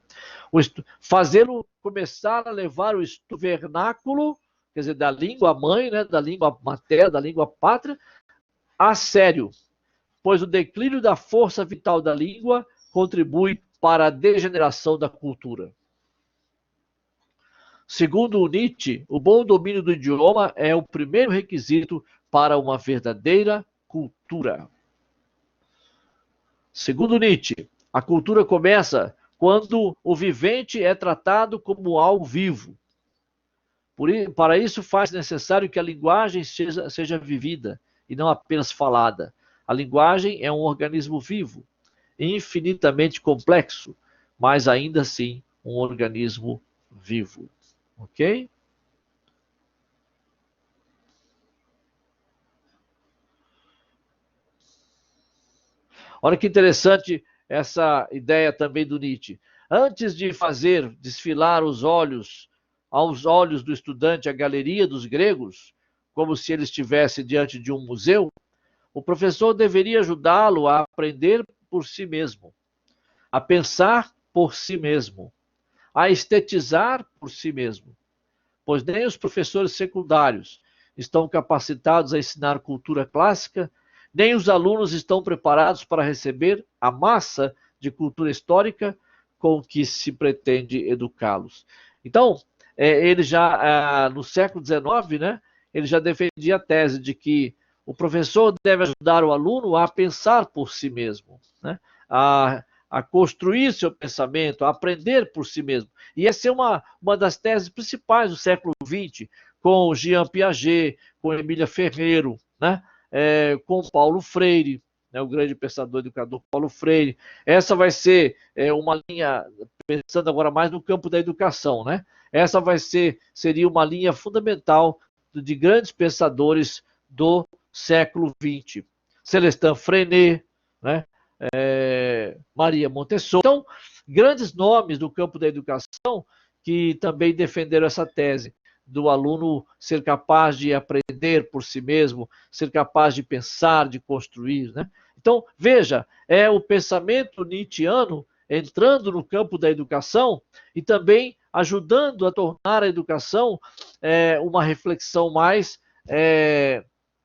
Speaker 1: Fazê-lo começar a levar o estudo vernáculo, quer dizer, da língua mãe, né? Da língua materna, da língua pátria, a sério, pois o declínio da força vital da língua contribui para a degeneração da cultura. Segundo Nietzsche, o bom domínio do idioma é o primeiro requisito para uma verdadeira cultura. Segundo Nietzsche, a cultura começa quando o vivente é tratado como algo vivo. Para isso faz necessário que a linguagem seja vivida e não apenas falada. A linguagem é um organismo vivo, infinitamente complexo, mas ainda assim um organismo vivo. Ok? Olha que interessante essa ideia também do Nietzsche. Antes de fazer desfilar aos olhos do estudante a galeria dos gregos, como se ele estivesse diante de um museu, o professor deveria ajudá-lo a aprender por si mesmo, a pensar por si mesmo, a estetizar por si mesmo, pois nem os professores secundários estão capacitados a ensinar cultura clássica, nem os alunos estão preparados para receber a massa de cultura histórica com que se pretende educá-los. Então, ele já, no século XIX, né, ele já defendia a tese de que o professor deve ajudar o aluno a pensar por si mesmo, né, a construir seu pensamento, a aprender por si mesmo. E essa é uma das teses principais do século XX, com Jean Piaget, com Emília Ferreiro, né, com Paulo Freire, né, o grande pensador e educador Paulo Freire. Essa vai ser uma linha, pensando agora mais no campo da educação, né? Essa seria uma linha fundamental de grandes pensadores do século XX. Celestin Freinet, né? Maria Montessori. Então, grandes nomes do campo da educação que também defenderam essa tese do aluno ser capaz de aprender por si mesmo, ser capaz de pensar, de construir, né? Então, veja, é o pensamento nietzschiano entrando no campo da educação e também ajudando a tornar a educação uma reflexão mais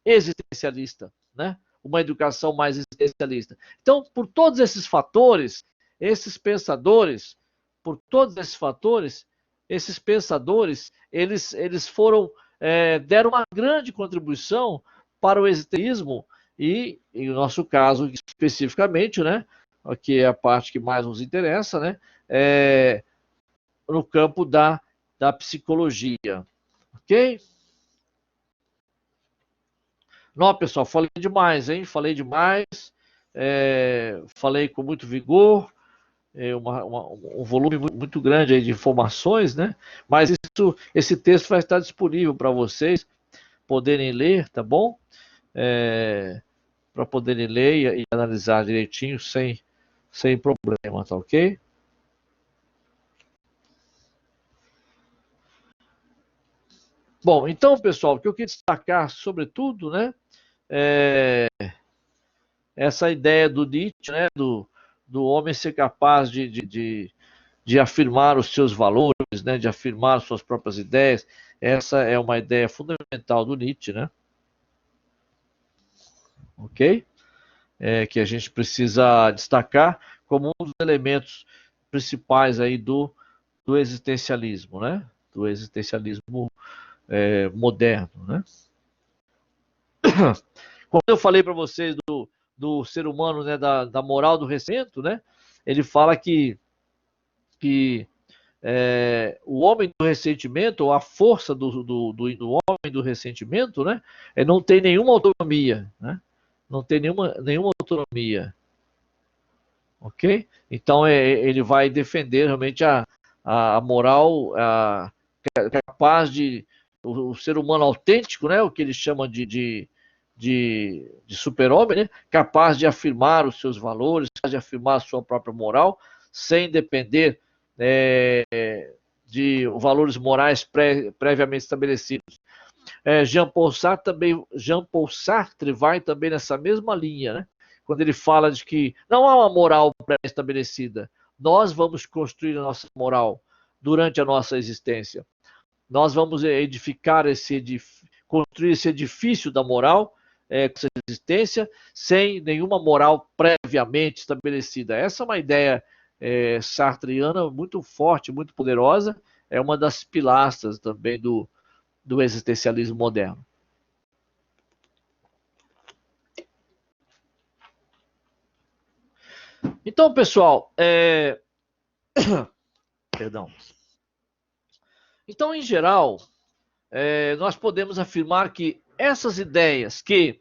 Speaker 1: existencialista, né? Uma educação mais existencialista. Então, por todos esses fatores, esses pensadores, por todos esses fatores, esses pensadores, eles foram, deram uma grande contribuição para o existencialismo e, em nosso caso, especificamente, né, que é a parte que mais nos interessa, né, no campo da psicologia. Ok? Não, pessoal, falei demais, hein? Falei demais, falei com muito vigor, um volume muito grande aí de informações, né? Mas esse texto vai estar disponível para vocês poderem ler, tá bom? Para poderem ler e analisar direitinho sem problema, tá ok? Bom, então, pessoal, o que eu queria destacar, sobretudo, né? Essa ideia do Nietzsche, né? Do homem ser capaz de afirmar os seus valores, né? De afirmar suas próprias ideias. Essa é uma ideia fundamental do Nietzsche, né? Ok? Que a gente precisa destacar como um dos elementos principais aí do existencialismo, né? Do existencialismo moderno, né? Quando eu falei para vocês do ser humano, né, da moral do ressentimento, né? Ele fala que o homem do ressentimento, ou a força do homem do ressentimento, né? Não tem nenhuma autonomia, né? Não tem nenhuma autonomia. Ok? Então ele vai defender realmente a moral capaz de o ser humano autêntico, né? O que ele chama de super-homem, né? Capaz de afirmar os seus valores, de afirmar a sua própria moral, sem depender de valores morais previamente estabelecidos. Jean Paul Sartre vai também nessa mesma linha, né? Quando ele fala de que não há uma moral pré-estabelecida, nós vamos construir a nossa moral durante a nossa existência. Nós vamos edificar construir esse edifício da moral, com essa existência, sem nenhuma moral previamente estabelecida. Essa é uma ideia sartreana muito forte, muito poderosa, é uma das pilastras também do existencialismo moderno. Então, pessoal, perdão. Então, em geral, nós podemos afirmar que essas ideias que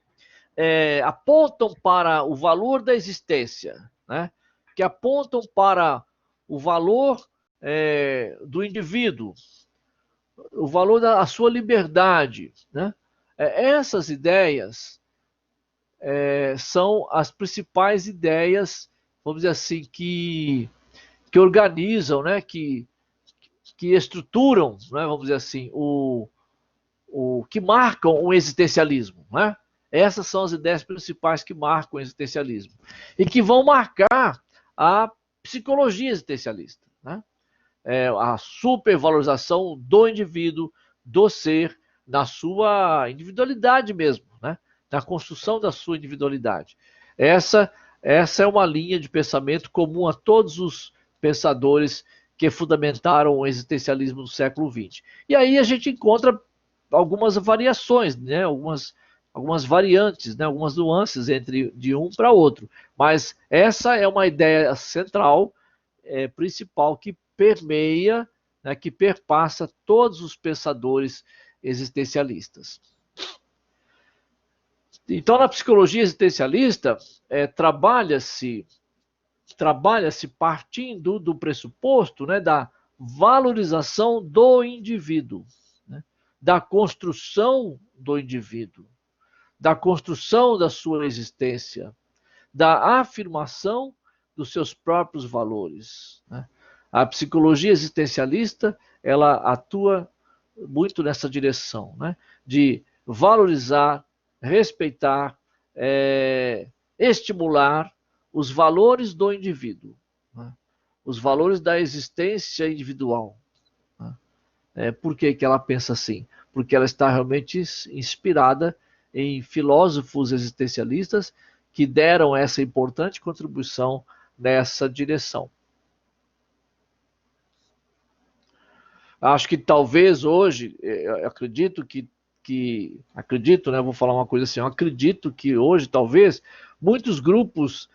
Speaker 1: apontam para o valor da existência, né, que apontam para o valor do indivíduo, o valor da sua liberdade, né, essas ideias são as principais ideias, vamos dizer assim, que que organizam, né, que estruturam, né, vamos dizer assim, que marcam o existencialismo, né? Essas são as ideias principais que marcam o existencialismo e que vão marcar a psicologia existencialista, né? A supervalorização do indivíduo, do ser, na sua individualidade mesmo, né? Na construção da sua individualidade. Essa é uma linha de pensamento comum a todos os pensadores que fundamentaram o existencialismo do século XX. E aí a gente encontra algumas variações, né? algumas variantes, né? Algumas nuances de um para outro. Mas essa é uma ideia central, principal, que permeia, né? Que perpassa todos os pensadores existencialistas. Então, na psicologia existencialista, trabalha-se partindo do pressuposto, né, da valorização do indivíduo, né, da construção do indivíduo, da construção da sua existência, da afirmação dos seus próprios valores, né. A psicologia existencialista, ela atua muito nessa direção, né, de valorizar, respeitar, estimular os valores do indivíduo, né, os valores da existência individual. Né. Por que ela pensa assim? Porque ela está realmente inspirada em filósofos existencialistas que deram essa importante contribuição nessa direção. Acho que talvez hoje, acredito, né, vou falar uma coisa assim, eu acredito que hoje, talvez, muitos grupos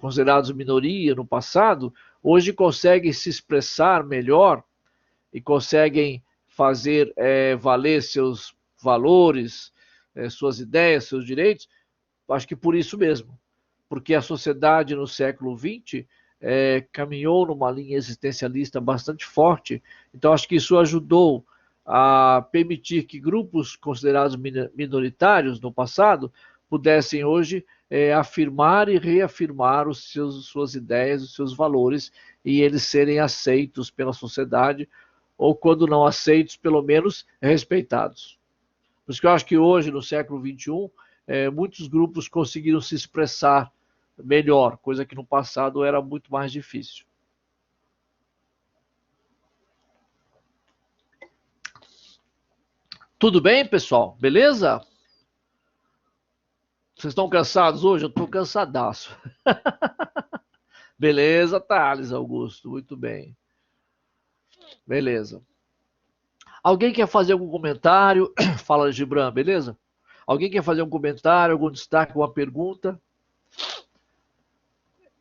Speaker 1: considerados minoria no passado, hoje conseguem se expressar melhor e conseguem fazer valer seus valores, suas ideias, seus direitos, acho que por isso mesmo, porque a sociedade no século XX caminhou numa linha existencialista bastante forte, então acho que isso ajudou a permitir que grupos considerados minoritários no passado pudessem hoje afirmar e reafirmar suas ideias, os seus valores, e eles serem aceitos pela sociedade, ou quando não aceitos, pelo menos respeitados. Por isso que eu acho que hoje, no século XXI, muitos grupos conseguiram se expressar melhor, coisa que no passado era muito mais difícil. Tudo bem, pessoal? Beleza? Vocês estão cansados hoje? Eu estou cansadaço. Beleza, Thales Augusto, muito bem. Beleza. Alguém quer fazer algum comentário? Fala, Gibran, beleza? Alguém quer fazer um comentário, algum destaque, alguma pergunta?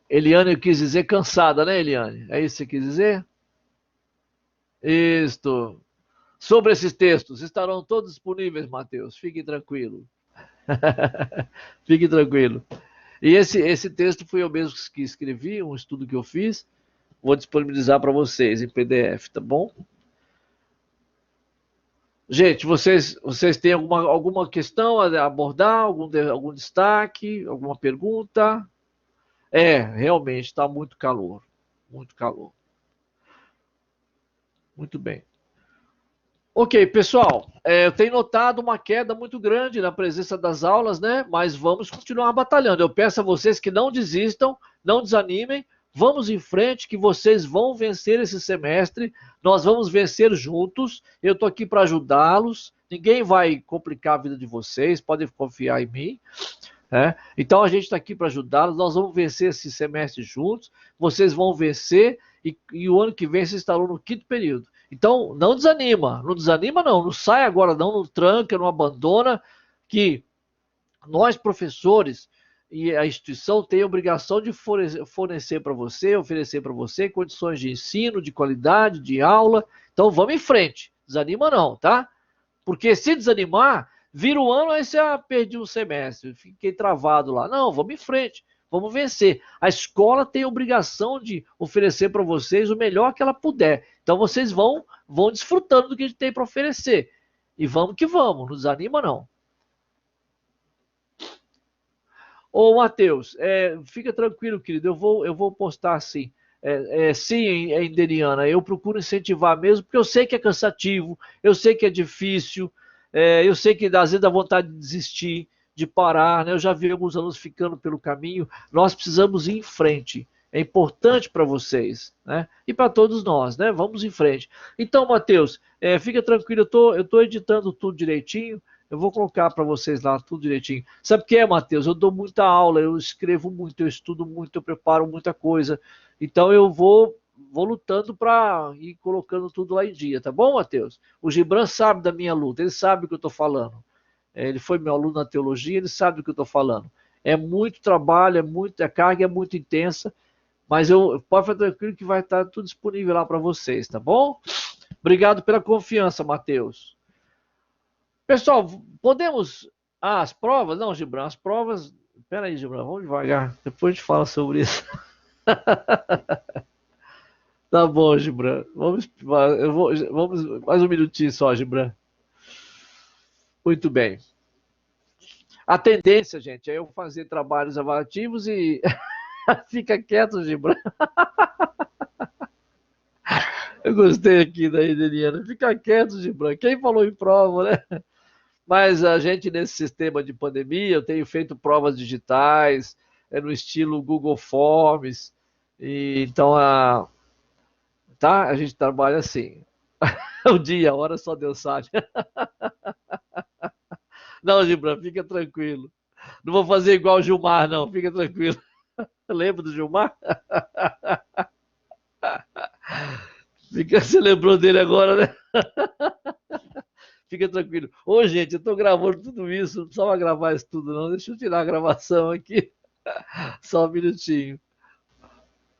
Speaker 1: Eliane quis dizer cansada, né, Eliane? É isso que você quis dizer? Isto. Sobre esses textos, estarão todos disponíveis, Mateus. Fique tranquilo. Fique tranquilo. E esse texto foi eu mesmo que escrevi, um estudo que eu fiz. Vou disponibilizar para vocês em PDF, tá bom? Gente, vocês têm alguma questão a abordar? Algum destaque? Alguma pergunta? Realmente está muito calor. Muito calor. Muito bem. Ok, pessoal, eu tenho notado uma queda muito grande na presença das aulas, né? Mas vamos continuar batalhando. Eu peço a vocês que não desistam, não desanimem, vamos em frente, que vocês vão vencer esse semestre, nós vamos vencer juntos. Eu estou aqui para ajudá-los, ninguém vai complicar a vida de vocês, podem confiar em mim. Então a gente está aqui para ajudá-los, nós vamos vencer esse semestre juntos, vocês vão vencer e o ano que vem vocês estarão no 5º período. Então não desanima, não sai agora não tranca, não abandona, que nós professores e a instituição tem a obrigação de fornecer para você, oferecer para você condições de ensino, de qualidade, de aula. Então vamos em frente, desanima não, tá? Porque se desanimar, vira o ano, aí você perdi um semestre, fiquei travado lá. Não, vamos em frente, vamos vencer. A escola tem a obrigação de oferecer para vocês o melhor que ela puder. Então vocês vão desfrutando do que a gente tem para oferecer. E vamos que vamos, não desanima não. Ô, Matheus, fica tranquilo, querido, eu vou postar assim. sim, Inderiana, eu procuro incentivar mesmo, porque eu sei que é cansativo, eu sei que é difícil, eu sei que às vezes dá vontade de desistir, de parar, né? Eu já vi alguns alunos ficando pelo caminho. Nós precisamos ir em frente. É importante para vocês, né? E para todos nós, né? Vamos em frente. Então, Matheus, fica tranquilo, eu tô editando tudo direitinho. Eu vou colocar para vocês lá tudo direitinho. Sabe o que é, Matheus? Eu dou muita aula, eu escrevo muito, eu estudo muito, eu preparo muita coisa. Então eu vou lutando para ir colocando tudo lá em dia, tá bom, Matheus? O Gibran sabe da minha luta, ele sabe o que eu estou falando. Ele foi meu aluno na teologia, ele sabe do que eu estou falando. É muito trabalho, a carga é muito intensa, mas pode ficar tranquilo que vai estar tudo disponível lá para vocês, tá bom? Obrigado pela confiança, Matheus. Pessoal, podemos. Ah, as provas? Não, Gibran, as provas. Pera aí, Gibran, vamos devagar. Depois a gente fala sobre isso. Tá bom, Gibran. Vamos mais um minutinho só, Gibran. Muito bem. A tendência, gente, é eu fazer trabalhos avaliativos e fica quieto, Gibran. Eu gostei aqui da Eliana. Fica quieto, Gibran. Quem falou em prova, né? Mas a gente, nesse sistema de pandemia, eu tenho feito provas digitais, no estilo Google Forms. Então, tá? A gente trabalha assim. O dia, a hora só Deus sabe. Não, Gibran, fica tranquilo. Não vou fazer igual o Gilmar, não. Fica tranquilo. Lembra do Gilmar? Você lembrou dele agora, né? Fica tranquilo. Ô, gente, eu tô gravando tudo isso. Não precisava gravar isso tudo, não. Deixa eu tirar a gravação aqui. Só um minutinho.